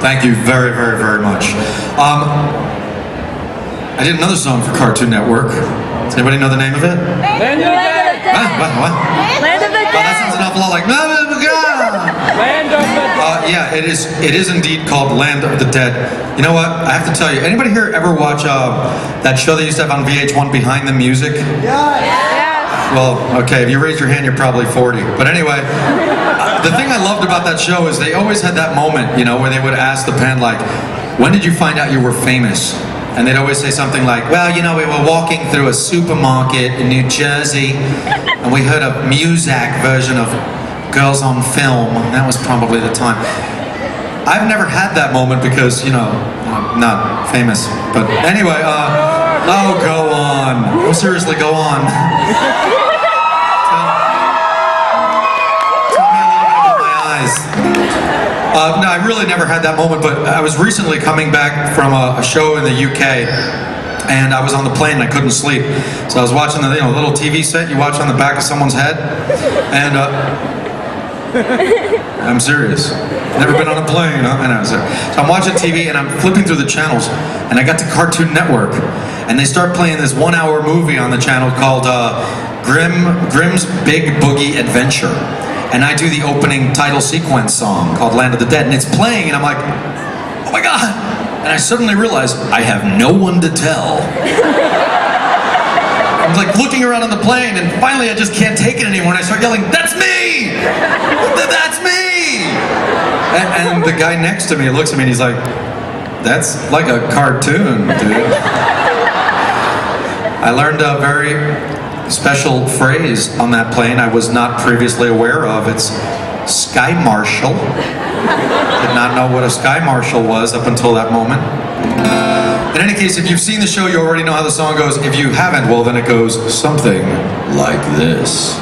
Thank you very, very, very much. I did another song for Cartoon Network. Does anybody know the name of it? Land of the Dead. What? Land of the Dead. Oh, that sounds an awful lot like Land of the Dead. yeah, it is indeed called Land of the Dead. You know what? I have to tell you, anybody here ever watch that show they used to have on VH1, Behind the Music? Yes. Well, okay, if you raise your hand, you're probably 40. But anyway, the thing I loved about that show is they always had that moment, you know, where they would ask the band, like, when did you find out you were famous? And they'd always say something like, well, you know, we were walking through a supermarket in New Jersey, and we heard a Muzak version of Girls on Film. That was probably the time. I've never had that moment because, you know, I'm not famous. But anyway, oh, go on. Oh, seriously, go on. Tell me a little bit about my eyes. No, I really never had that moment, but I was recently coming back from a show in the UK, and I was on the plane and I couldn't sleep. So I was watching the little TV set you watch on the back of someone's head, and I'm serious. Never been on a plane, huh? I know, so I'm watching TV and I'm flipping through the channels, and I got to Cartoon Network, and they start playing this 1-hour movie on the channel called Grimm's Big Boogie Adventure. And I do the opening title sequence song called Land of the Dead, and it's playing, and I'm like, oh my God! And I suddenly realize I have no one to tell. I'm like looking around on the plane, and finally I just can't take it anymore, and I start yelling, that's me! That's me! And the guy next to me looks at me and he's like, that's like a cartoon, dude. I learned a very special phrase on that plane I was not previously aware of. It's Sky Marshal. Did not know what a Sky Marshal was up until that moment. In any case, if you've seen the show, you already know how the song goes. If you haven't, well, then it goes something like this.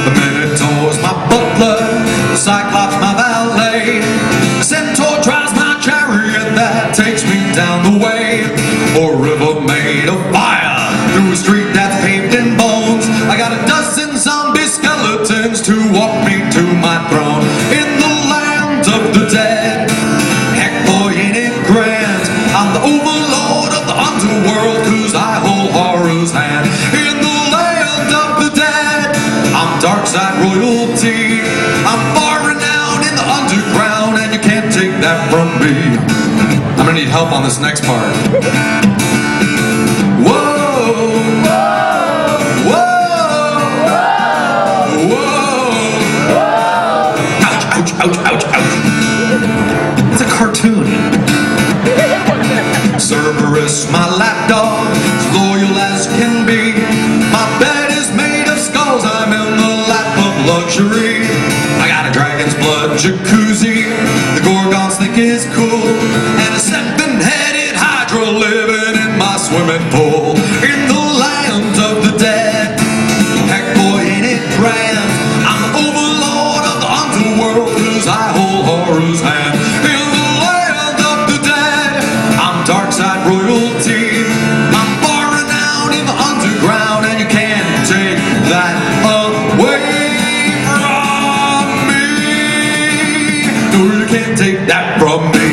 The Minotaur's my butler, the Cyclops my valet, the Centaur drives my chariot that takes me down the way, a river made of fire, through a street that's paved in bones. I got a dozen zombie skeletons to walk me to my throne in the land of the dead. Heck boy, ain't it grand? I'm the overlord of the underworld, 'cause I hold horror's hand. In the land of the dead, I'm dark side royalty. I'm far renowned in the underground, and you can't take that from me. I'm gonna need help on this next part. Ouch, ouch, ouch. It's a cartoon. Cerberus, my lapdog, as loyal as can be. My bed is made of skulls, I'm in the lap of luxury. I got a dragon's blood jacuzzi, the Gorgons think is cool, and a 7-headed Hydra living in my swimming pool. In the land of the dead, heck boy, ain't it grand? I'm the overlord of the underworld, 'cause I hold horror's hand. In the land of the dead, I'm dark side royalty. I'm far renowned in the underground, and you can't take that away from me. No, you can't take that from me.